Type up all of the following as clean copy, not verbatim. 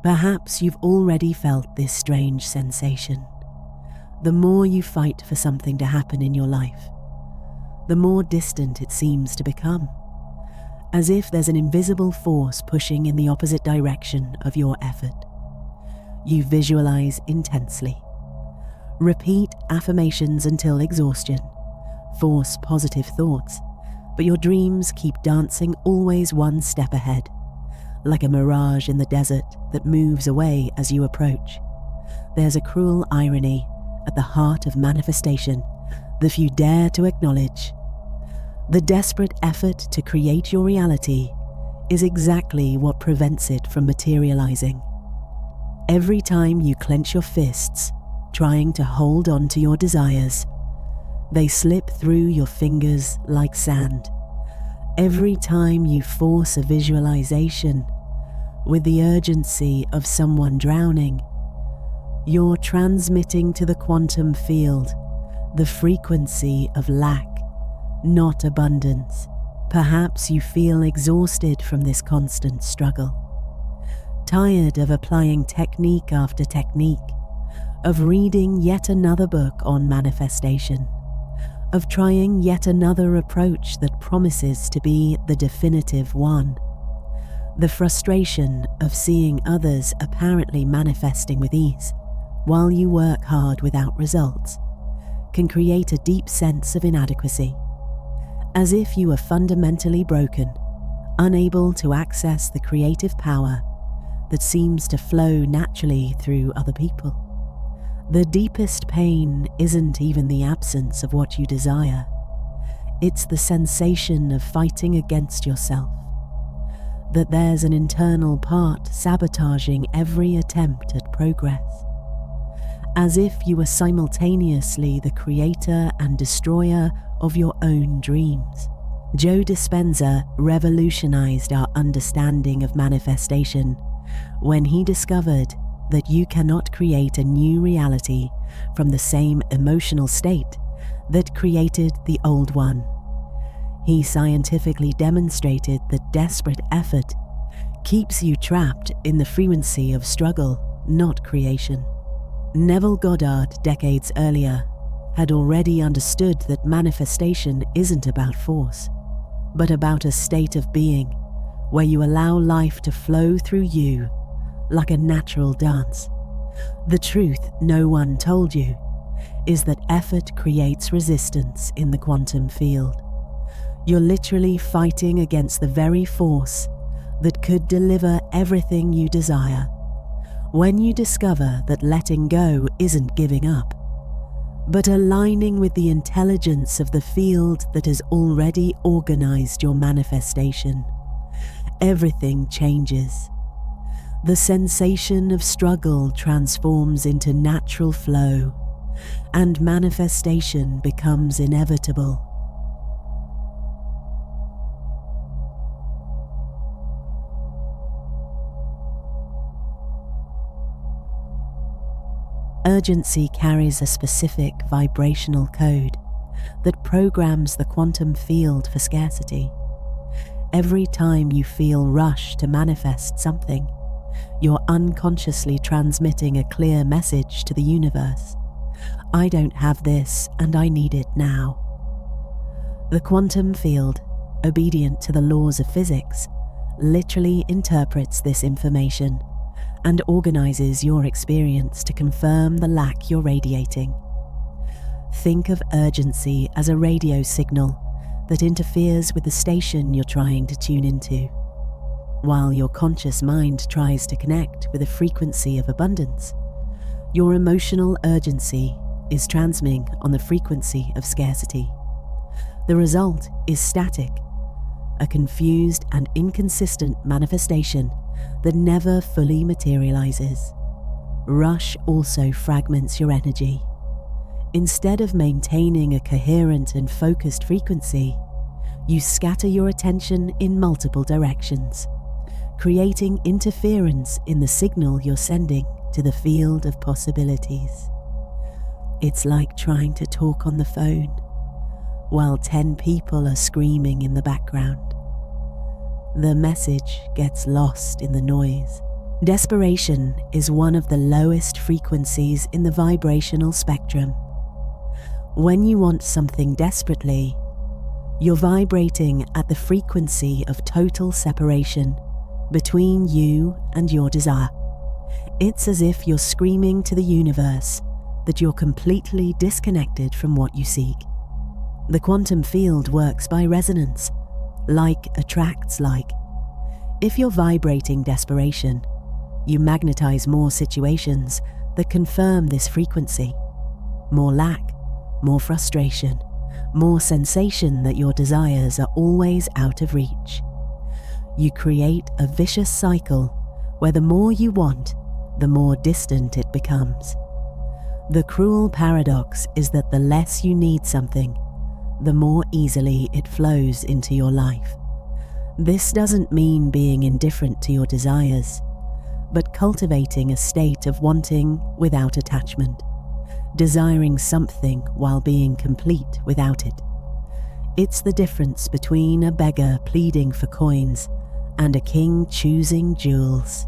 Perhaps you've already felt this strange sensation. The more you fight for something to happen in your life, the more distant it seems to become, as if there's an invisible force pushing in the opposite direction of your effort. You visualize intensely. Repeat affirmations until exhaustion. Force positive thoughts, but your dreams keep dancing always one step ahead, like a mirage in the desert that moves away as you approach. There's a cruel irony at the heart of manifestation that few dare to acknowledge. The desperate effort to create your reality is exactly what prevents it from materializing. Every time you clench your fists, trying to hold on to your desires, they slip through your fingers like sand. Every time you force a visualization with the urgency of someone drowning, you're transmitting to the quantum field the frequency of lack, not abundance. Perhaps you feel exhausted from this constant struggle, tired of applying technique after technique, of reading yet another book on manifestation, of trying yet another approach that promises to be the definitive one. The frustration of seeing others apparently manifesting with ease while you work hard without results can create a deep sense of inadequacy, as if you are fundamentally broken, unable to access the creative power that seems to flow naturally through other people. The deepest pain isn't even the absence of what you desire. It's the sensation of fighting against yourself, that there's an internal part sabotaging every attempt at progress, as if you were simultaneously the creator and destroyer of your own dreams. Joe Dispenza revolutionized our understanding of manifestation when he discovered that you cannot create a new reality from the same emotional state that created the old one. He scientifically demonstrated that desperate effort keeps you trapped in the frequency of struggle, not creation. Neville Goddard, decades earlier, had already understood that manifestation isn't about force, but about a state of being where you allow life to flow through you like a natural dance. The truth no one told you is that effort creates resistance in the quantum field. You're literally fighting against the very force that could deliver everything you desire. When you discover that letting go isn't giving up, but aligning with the intelligence of the field that has already organized your manifestation, everything changes. The sensation of struggle transforms into natural flow, and manifestation becomes inevitable. Urgency carries a specific vibrational code that programs the quantum field for scarcity. Every time you feel rushed to manifest something, you're unconsciously transmitting a clear message to the universe. I don't have this and I need it now. The quantum field, obedient to the laws of physics, literally interprets this information and organizes your experience to confirm the lack you're radiating. Think of urgency as a radio signal that interferes with the station you're trying to tune into. While your conscious mind tries to connect with a frequency of abundance, your emotional urgency is transmitting on the frequency of scarcity. The result is static, a confused and inconsistent manifestation that never fully materializes. Rush also fragments your energy. Instead of maintaining a coherent and focused frequency, you scatter your attention in multiple directions, creating interference in the signal you're sending to the field of possibilities. It's like trying to talk on the phone while 10 people are screaming in the background. The message gets lost in the noise. Desperation is one of the lowest frequencies in the vibrational spectrum. When you want something desperately, you're vibrating at the frequency of total separation between you and your desire. It's as if you're screaming to the universe that you're completely disconnected from what you seek. The quantum field works by resonance. Like attracts like. If you're vibrating desperation, you magnetize more situations that confirm this frequency. More lack, more frustration, more sensation that your desires are always out of reach. You create a vicious cycle where the more you want, the more distant it becomes. The cruel paradox is that the less you need something, the more easily it flows into your life. This doesn't mean being indifferent to your desires, but cultivating a state of wanting without attachment, desiring something while being complete without it. It's the difference between a beggar pleading for coins and a king choosing jewels.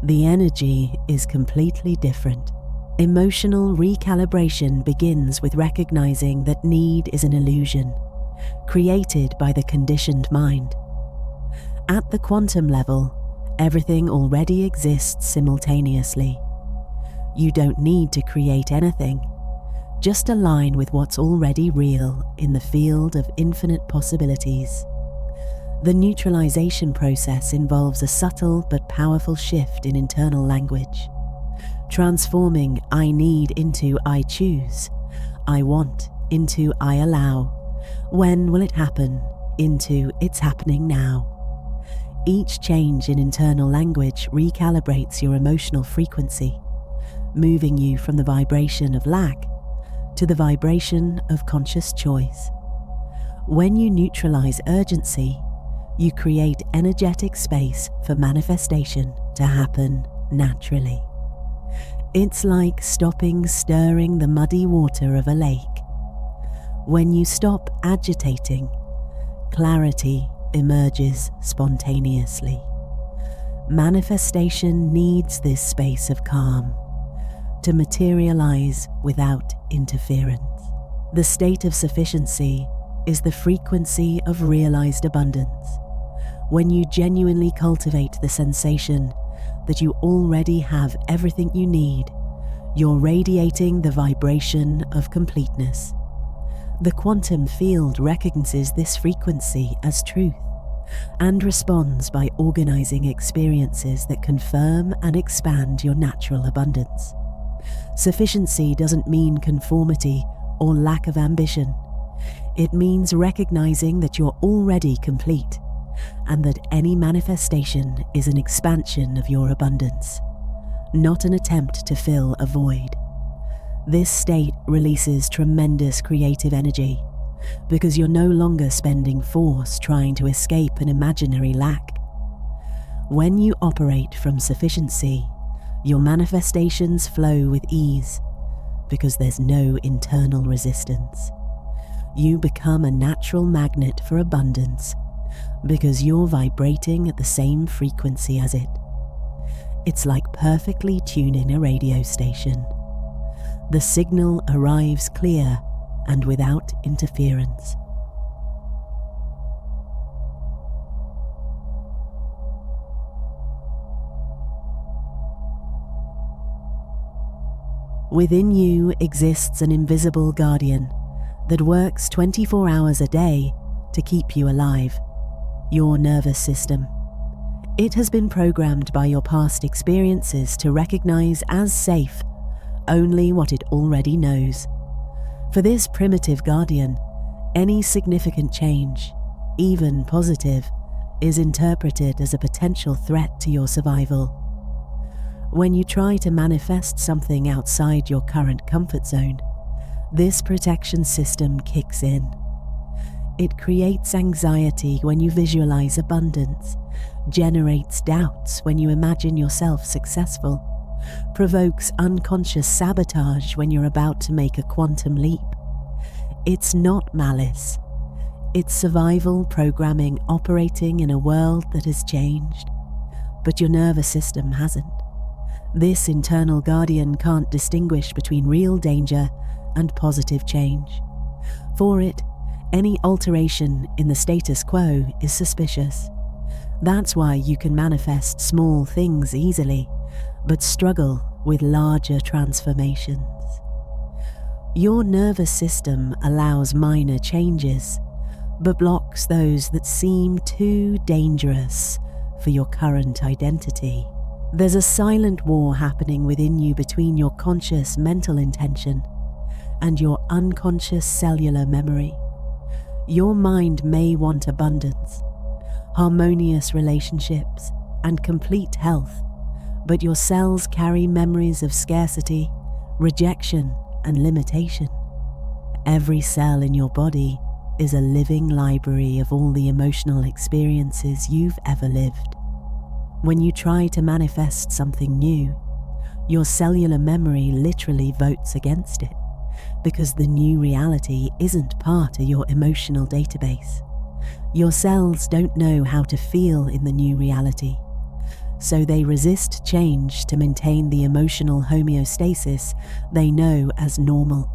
The energy is completely different. Emotional recalibration begins with recognizing that need is an illusion, created by the conditioned mind. At the quantum level, everything already exists simultaneously. You don't need to create anything, just align with what's already real in the field of infinite possibilities. The neutralization process involves a subtle but powerful shift in internal language, transforming I need into I choose, I want into I allow, when will it happen into it's happening now. Each change in internal language recalibrates your emotional frequency, moving you from the vibration of lack to the vibration of conscious choice. When you neutralize urgency, you create energetic space for manifestation to happen naturally. It's like stopping stirring the muddy water of a lake. When you stop agitating, clarity emerges spontaneously. Manifestation needs this space of calm to materialize without interference. The state of sufficiency is the frequency of realized abundance. When you genuinely cultivate the sensation that you already have everything you need, you're radiating the vibration of completeness. The quantum field recognizes this frequency as truth and responds by organizing experiences that confirm and expand your natural abundance. Sufficiency doesn't mean conformity or lack of ambition. It means recognizing that you're already complete and that any manifestation is an expansion of your abundance, not an attempt to fill a void. This state releases tremendous creative energy because you're no longer spending force trying to escape an imaginary lack. When you operate from sufficiency, your manifestations flow with ease because there's no internal resistance. You become a natural magnet for abundance because you're vibrating at the same frequency as it. It's like perfectly tuning a radio station. The signal arrives clear and without interference. Within you exists an invisible guardian that works 24 hours a day to keep you alive, your nervous system. It has been programmed by your past experiences to recognize as safe only what it already knows. For this primitive guardian, any significant change, even positive, is interpreted as a potential threat to your survival. When you try to manifest something outside your current comfort zone, this protection system kicks in. It creates anxiety when you visualize abundance, generates doubts when you imagine yourself successful, provokes unconscious sabotage when you're about to make a quantum leap. It's not malice. It's survival programming operating in a world that has changed. but your nervous system hasn't. This internal guardian can't distinguish between real danger and positive change. For it, any alteration in the status quo is suspicious. That's why you can manifest small things easily, but struggle with larger transformations. Your nervous system allows minor changes, but blocks those that seem too dangerous for your current identity. There's a silent war happening within you between your conscious mental intention and your unconscious cellular memory. Your mind may want abundance, harmonious relationships, and complete health, but your cells carry memories of scarcity, rejection, and limitation. Every cell in your body is a living library of all the emotional experiences you've ever lived. When you try to manifest something new, your cellular memory literally votes against it, because the new reality isn't part of your emotional database. Your cells don't know how to feel in the new reality, so they resist change to maintain the emotional homeostasis they know as normal.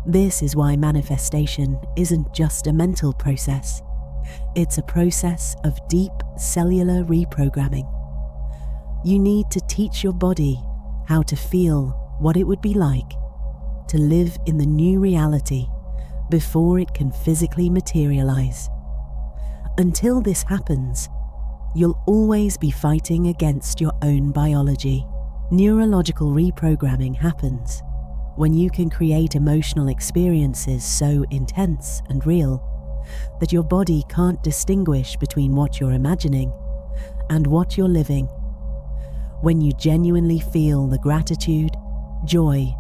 This is why manifestation isn't just a mental process. It's a process of deep cellular reprogramming. You need to teach your body how to feel what it would be like to live in the new reality before it can physically materialize. Until this happens, you'll always be fighting against your own biology. Neurological reprogramming happens when you can create emotional experiences so intense and real that your body can't distinguish between what you're imagining and what you're living. When you genuinely feel the gratitude, joy,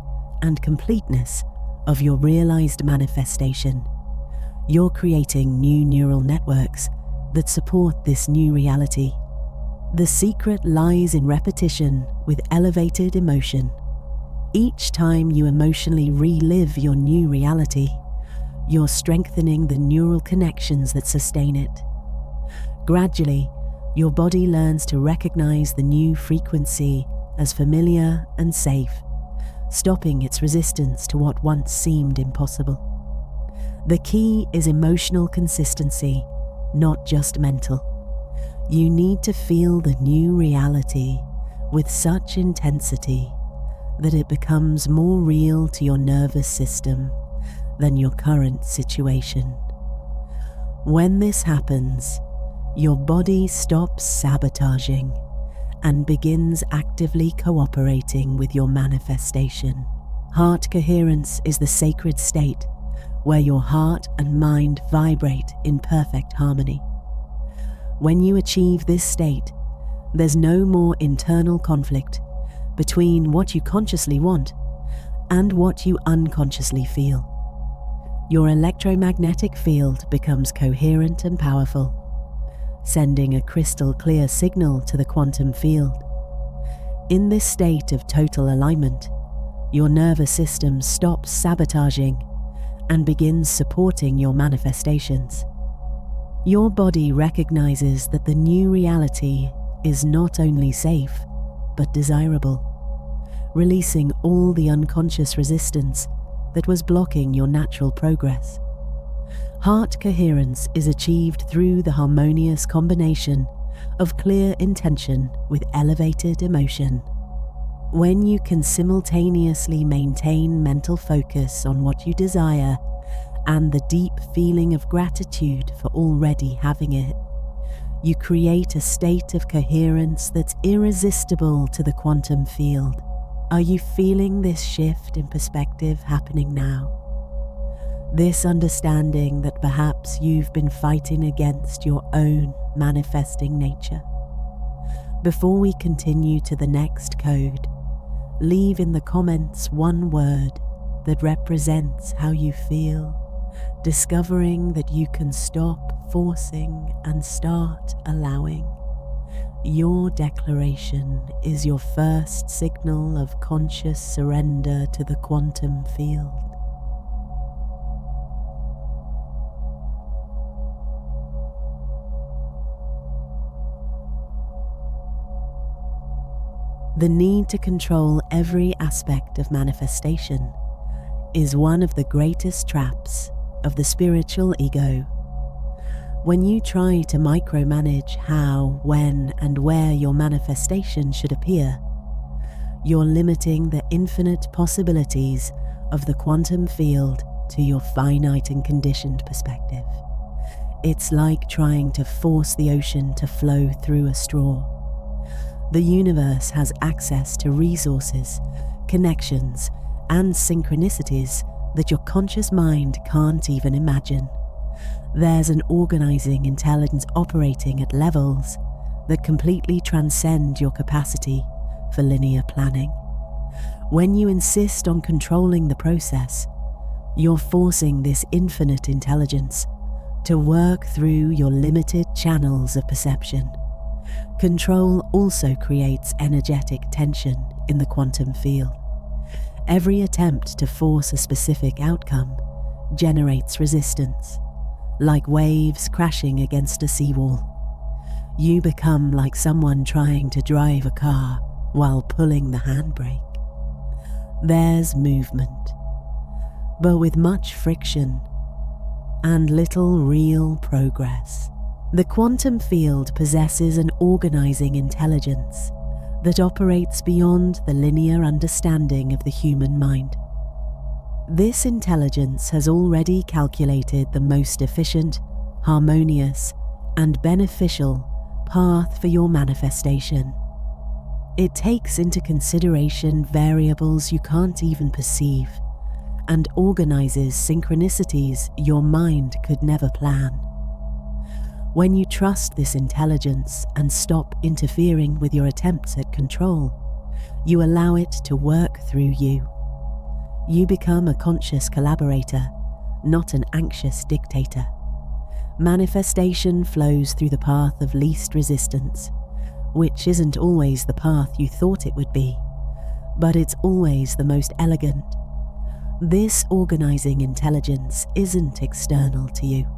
and completeness of your realized manifestation, you're creating new neural networks that support this new reality. The secret lies in repetition with elevated emotion. Each time you emotionally relive your new reality, you're strengthening the neural connections that sustain it. Gradually, your body learns to recognize the new frequency as familiar and safe, stopping its resistance to what once seemed impossible. The key is emotional consistency, not just mental. You need to feel the new reality with such intensity that it becomes more real to your nervous system than your current situation. When this happens, your body stops sabotaging and begins actively cooperating with your manifestation. Heart coherence is the sacred state where your heart and mind vibrate in perfect harmony. When you achieve this state, there's no more internal conflict between what you consciously want and what you unconsciously feel. Your electromagnetic field becomes coherent and powerful, sending a crystal clear signal to the quantum field. In this state of total alignment, your nervous system stops sabotaging and begins supporting your manifestations. Your body recognizes that the new reality is not only safe, but desirable, releasing all the unconscious resistance that was blocking your natural progress. Heart coherence is achieved through the harmonious combination of clear intention with elevated emotion. When you can simultaneously maintain mental focus on what you desire and the deep feeling of gratitude for already having it, you create a state of coherence that's irresistible to the quantum field. Are you feeling this shift in perspective happening now? This understanding that perhaps you've been fighting against your own manifesting nature. Before we continue to the next code, leave in the comments one word that represents how you feel, discovering that you can stop forcing and start allowing. Your declaration is your first signal of conscious surrender to the quantum field. The need to control every aspect of manifestation is one of the greatest traps of the spiritual ego. When you try to micromanage how, when, and where your manifestation should appear, you're limiting the infinite possibilities of the quantum field to your finite and conditioned perspective. It's like trying to force the ocean to flow through a straw. The universe has access to resources, connections, and synchronicities that your conscious mind can't even imagine. There's an organizing intelligence operating at levels that completely transcend your capacity for linear planning. When you insist on controlling the process, you're forcing this infinite intelligence to work through your limited channels of perception. Control also creates energetic tension in the quantum field. Every attempt to force a specific outcome generates resistance, like waves crashing against a seawall. You become like someone trying to drive a car while pulling the handbrake. There's movement, but with much friction and little real progress. The quantum field possesses an organizing intelligence that operates beyond the linear understanding of the human mind. This intelligence has already calculated the most efficient, harmonious, and beneficial path for your manifestation. It takes into consideration variables you can't even perceive and organizes synchronicities your mind could never plan. When you trust this intelligence and stop interfering with your attempts at control, you allow it to work through you. You become a conscious collaborator, not an anxious dictator. Manifestation flows through the path of least resistance, which isn't always the path you thought it would be, but it's always the most elegant. This organizing intelligence isn't external to you.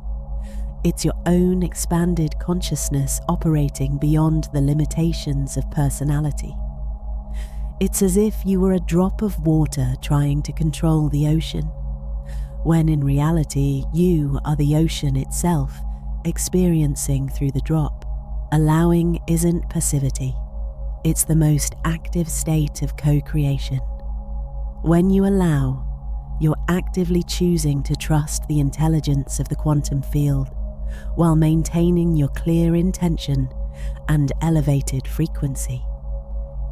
It's your own expanded consciousness operating beyond the limitations of personality. It's as if you were a drop of water trying to control the ocean, when in reality you are the ocean itself experiencing through the drop. Allowing isn't passivity. It's the most active state of co-creation. When you allow, you're actively choosing to trust the intelligence of the quantum field while maintaining your clear intention and elevated frequency.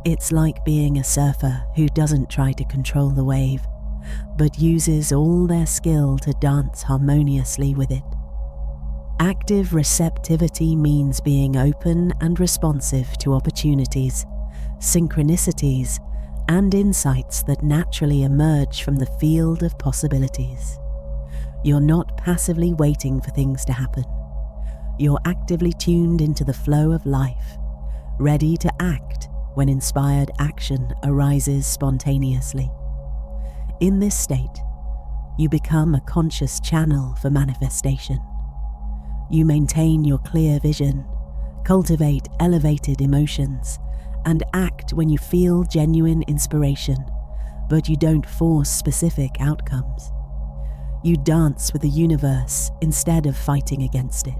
It's like being a surfer who doesn't try to control the wave, but uses all their skill to dance harmoniously with it. Active receptivity means being open and responsive to opportunities, synchronicities, and insights that naturally emerge from the field of possibilities. You're not passively waiting for things to happen. You're actively tuned into the flow of life, ready to act when inspired action arises spontaneously. In this state, you become a conscious channel for manifestation. You maintain your clear vision, cultivate elevated emotions, and act when you feel genuine inspiration, but you don't force specific outcomes. You dance with the universe instead of fighting against it,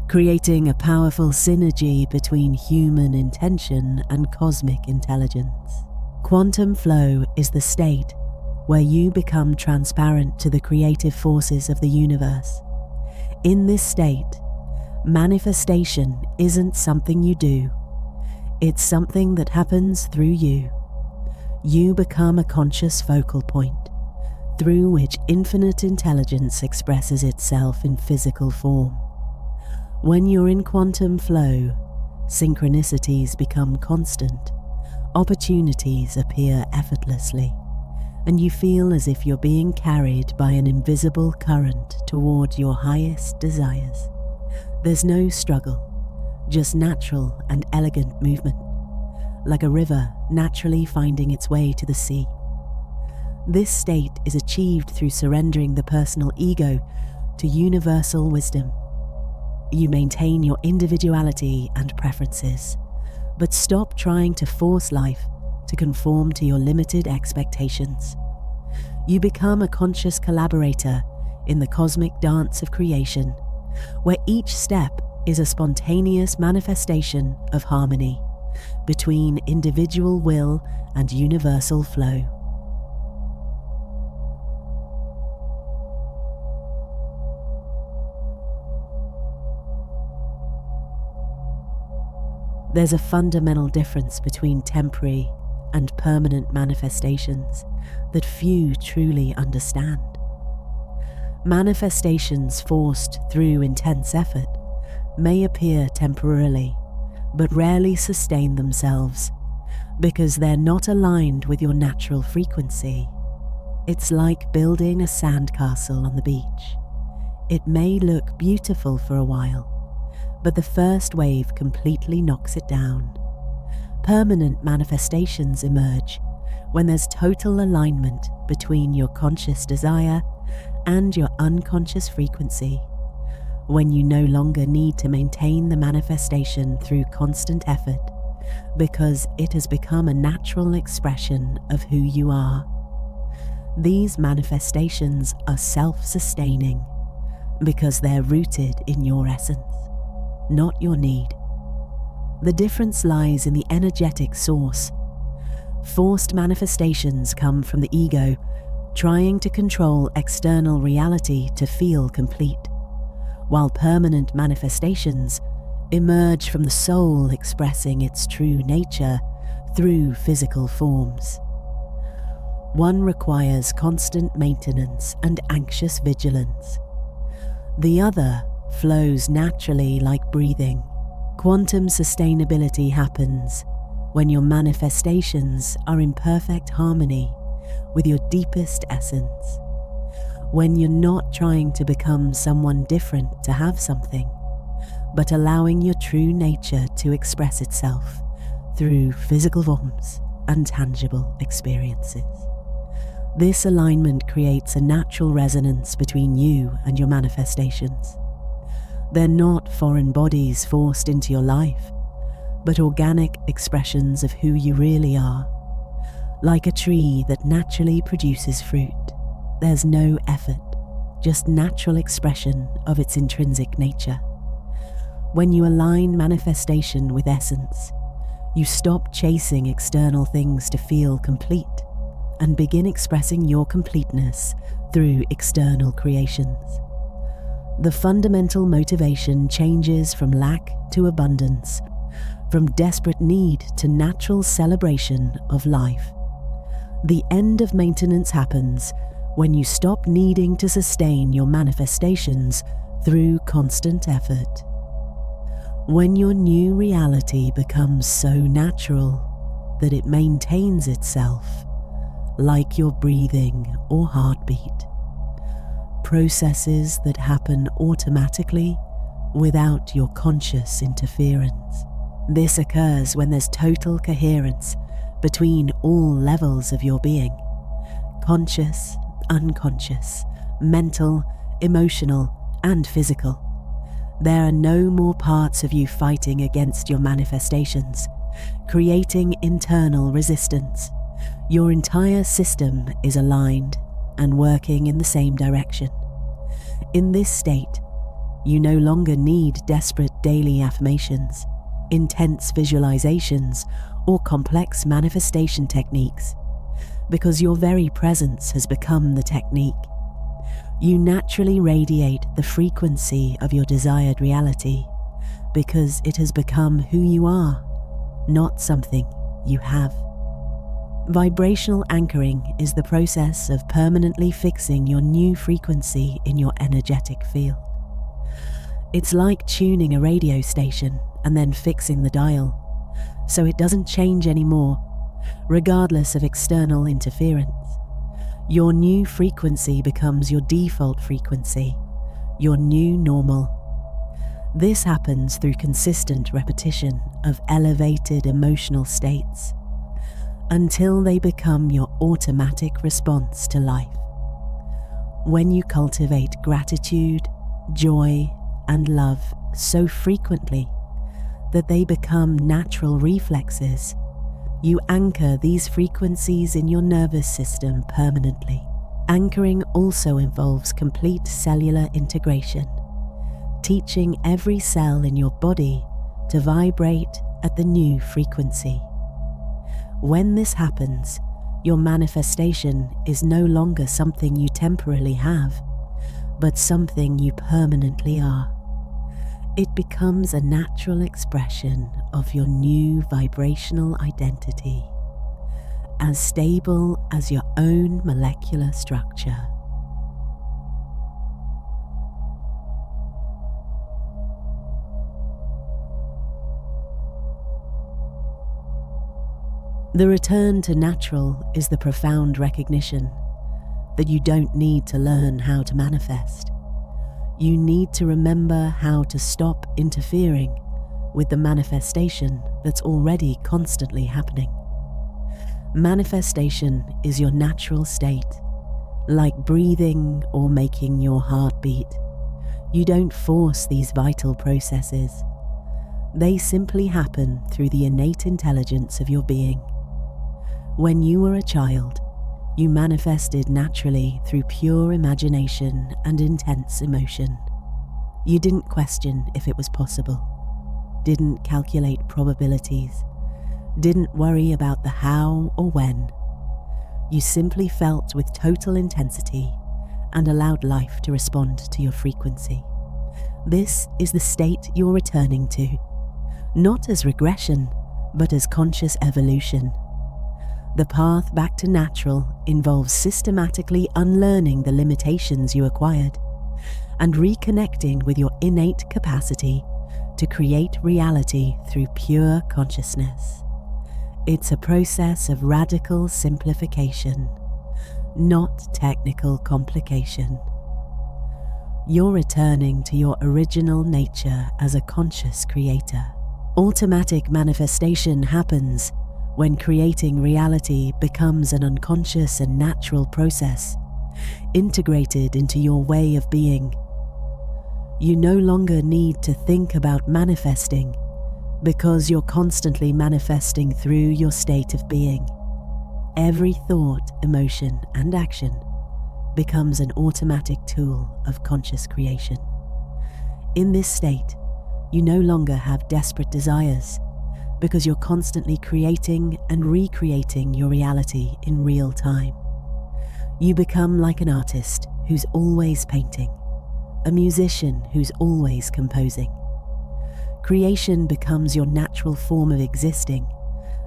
creating a powerful synergy between human intention and cosmic intelligence. Quantum flow is the state where you become transparent to the creative forces of the universe. In this state, manifestation isn't something you do. It's something that happens through you. You become a conscious focal point through which infinite intelligence expresses itself in physical form. When you're in quantum flow, synchronicities become constant, opportunities appear effortlessly, and you feel as if you're being carried by an invisible current toward your highest desires. There's no struggle, just natural and elegant movement, like a river naturally finding its way to the sea. This state is achieved through surrendering the personal ego to universal wisdom. You maintain your individuality and preferences, but stop trying to force life to conform to your limited expectations. You become a conscious collaborator in the cosmic dance of creation, where each step is a spontaneous manifestation of harmony between individual will and universal flow. There's a fundamental difference between temporary and permanent manifestations that few truly understand. Manifestations forced through intense effort may appear temporarily, but rarely sustain themselves because they're not aligned with your natural frequency. It's like building a sandcastle on the beach. It may look beautiful for a while, but the first wave completely knocks it down. Permanent manifestations emerge when there's total alignment between your conscious desire and your unconscious frequency, when you no longer need to maintain the manifestation through constant effort because it has become a natural expression of who you are. These manifestations are self-sustaining because they're rooted in your essence, not your need. The difference lies in the energetic source. Forced manifestations come from the ego trying to control external reality to feel complete, while permanent manifestations emerge from the soul expressing its true nature through physical forms. One requires constant maintenance and anxious vigilance. The other flows naturally like breathing. Quantum sustainability happens when your manifestations are in perfect harmony with your deepest essence, when you're not trying to become someone different to have something, but allowing your true nature to express itself through physical forms and tangible experiences. This alignment creates a natural resonance between you and your manifestations. They're not foreign bodies forced into your life, but organic expressions of who you really are. Like a tree that naturally produces fruit, there's no effort, just natural expression of its intrinsic nature. When you align manifestation with essence, you stop chasing external things to feel complete and begin expressing your completeness through external creations. The fundamental motivation changes from lack to abundance, from desperate need to natural celebration of life. The end of maintenance happens when you stop needing to sustain your manifestations through constant effort. When your new reality becomes so natural that it maintains itself, like your breathing or heartbeat. Processes that happen automatically without your conscious interference. This occurs when there's total coherence between all levels of your being: conscious, unconscious, mental, emotional, and physical. There are no more parts of you fighting against your manifestations, creating internal resistance. Your entire system is aligned and working in the same direction. In this state, you no longer need desperate daily affirmations, intense visualizations, or complex manifestation techniques, because your very presence has become the technique. You naturally radiate the frequency of your desired reality because it has become who you are, not something you have. Vibrational anchoring is the process of permanently fixing your new frequency in your energetic field. It's like tuning a radio station and then fixing the dial, so it doesn't change anymore, regardless of external interference. Your new frequency becomes your default frequency, your new normal. This happens through consistent repetition of elevated emotional states, until they become your automatic response to life. When you cultivate gratitude, joy, and love so frequently that they become natural reflexes, You anchor these frequencies in your nervous system permanently. Anchoring also involves complete cellular integration, teaching every cell in your body to vibrate at the new frequency. When this happens, your manifestation is no longer something you temporarily have, but something you permanently are. It becomes a natural expression of your new vibrational identity, as stable as your own molecular structure. The return to natural is the profound recognition that you don't need to learn how to manifest. You need to remember how to stop interfering with the manifestation that's already constantly happening. Manifestation is your natural state, like breathing or making your heart beat. You don't force these vital processes. They simply happen through the innate intelligence of your being. When you were a child, you manifested naturally through pure imagination and intense emotion. You didn't question if it was possible, didn't calculate probabilities, didn't worry about the how or when. You simply felt with total intensity and allowed life to respond to your frequency. This is the state you're returning to, not as regression, but as conscious evolution. The path back to natural involves systematically unlearning the limitations you acquired and reconnecting with your innate capacity to create reality through pure consciousness. It's a process of radical simplification, not technical complication. You're returning to your original nature as a conscious creator. Automatic manifestation happens when creating reality becomes an unconscious and natural process, integrated into your way of being. You no longer need to think about manifesting because you're constantly manifesting through your state of being. Every thought, emotion, and action becomes an automatic tool of conscious creation. In this state, you no longer have desperate desires, because you're constantly creating and recreating your reality in real time. You become like an artist who's always painting, a musician who's always composing. Creation becomes your natural form of existing,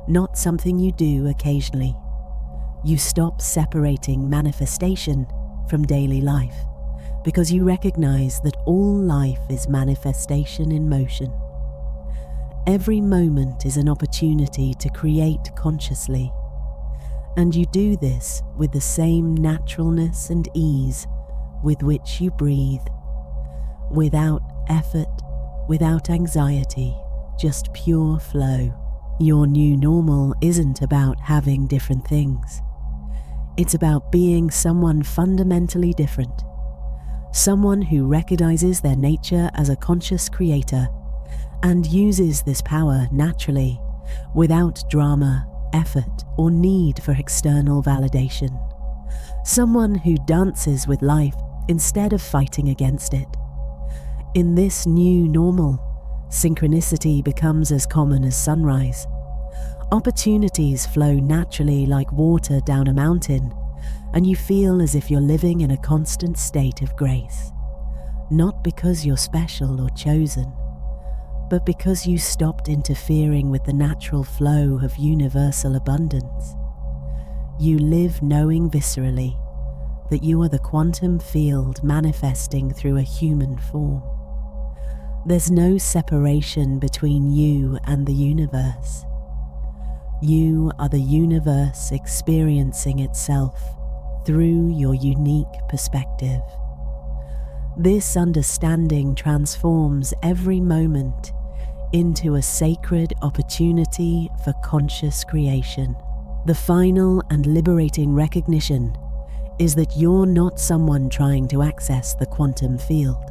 not something you do occasionally. You stop separating manifestation from daily life, because you recognize that all life is manifestation in motion. Every moment is an opportunity to create consciously, and you do this with the same naturalness and ease with which you breathe, without effort, without anxiety, just pure flow. Your new normal isn't about having different things. It's about being someone fundamentally different, someone who recognizes their nature as a conscious creator and uses this power naturally, without drama, effort, or need for external validation. Someone who dances with life instead of fighting against it. In this new normal, synchronicity becomes as common as sunrise. Opportunities flow naturally like water down a mountain, and you feel as if you're living in a constant state of grace. Not because you're special or chosen, but because you stopped interfering with the natural flow of universal abundance. You live knowing viscerally that you are the quantum field manifesting through a human form. There's no separation between you and the universe. You are the universe experiencing itself through your unique perspective. This understanding transforms every moment into a sacred opportunity for conscious creation. The final and liberating recognition is that you're not someone trying to access the quantum field.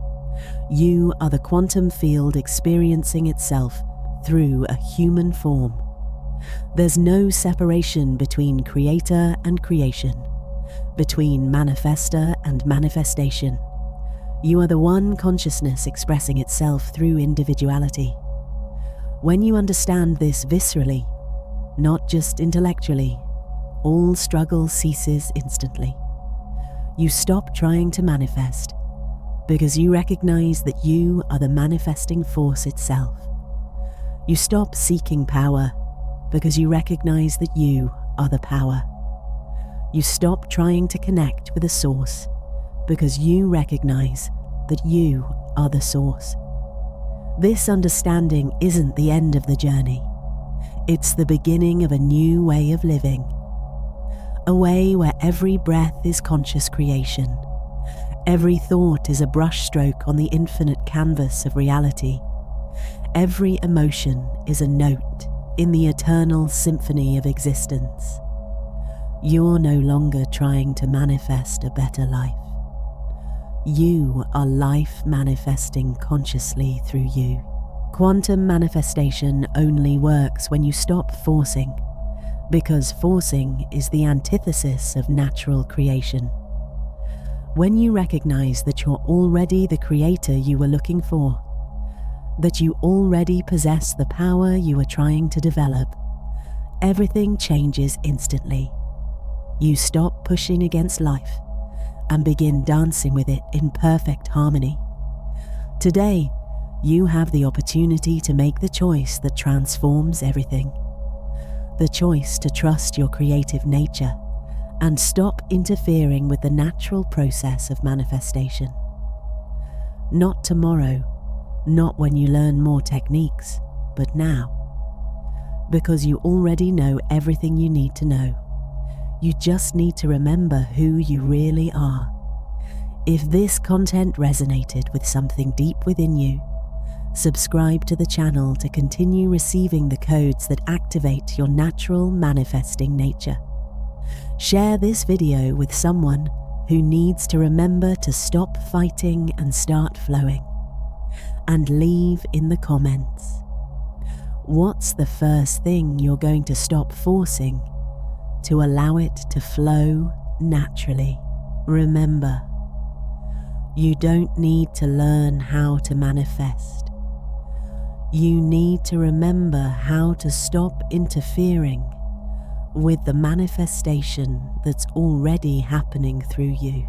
You are the quantum field experiencing itself through a human form. There's no separation between creator and creation, between manifester and manifestation. You are the one consciousness expressing itself through individuality. When you understand this viscerally, not just intellectually, all struggle ceases instantly. You stop trying to manifest because you recognize that you are the manifesting force itself. You stop seeking power because you recognize that you are the power. You stop trying to connect with a source because you recognize that you are the source. This understanding isn't the end of the journey. It's the beginning of a new way of living. A way where every breath is conscious creation. Every thought is a brushstroke on the infinite canvas of reality. Every emotion is a note in the eternal symphony of existence. You're no longer trying to manifest a better life. You are life manifesting consciously through you. Quantum manifestation only works when you stop forcing, because forcing is the antithesis of natural creation. When you recognize that you're already the creator you were looking for, that you already possess the power you were trying to develop, everything changes instantly. You stop pushing against life and begin dancing with it in perfect harmony. Today, you have the opportunity to make the choice that transforms everything. The choice to trust your creative nature and stop interfering with the natural process of manifestation. Not tomorrow, not when you learn more techniques, but now. Because you already know everything you need to know. You just need to remember who you really are. If this content resonated with something deep within you, subscribe to the channel to continue receiving the codes that activate your natural manifesting nature. Share this video with someone who needs to remember to stop fighting and start flowing. And leave in the comments. What's the first thing you're going to stop forcing to allow it to flow naturally? Remember, you don't need to learn how to manifest. You need to remember how to stop interfering with the manifestation that's already happening through you.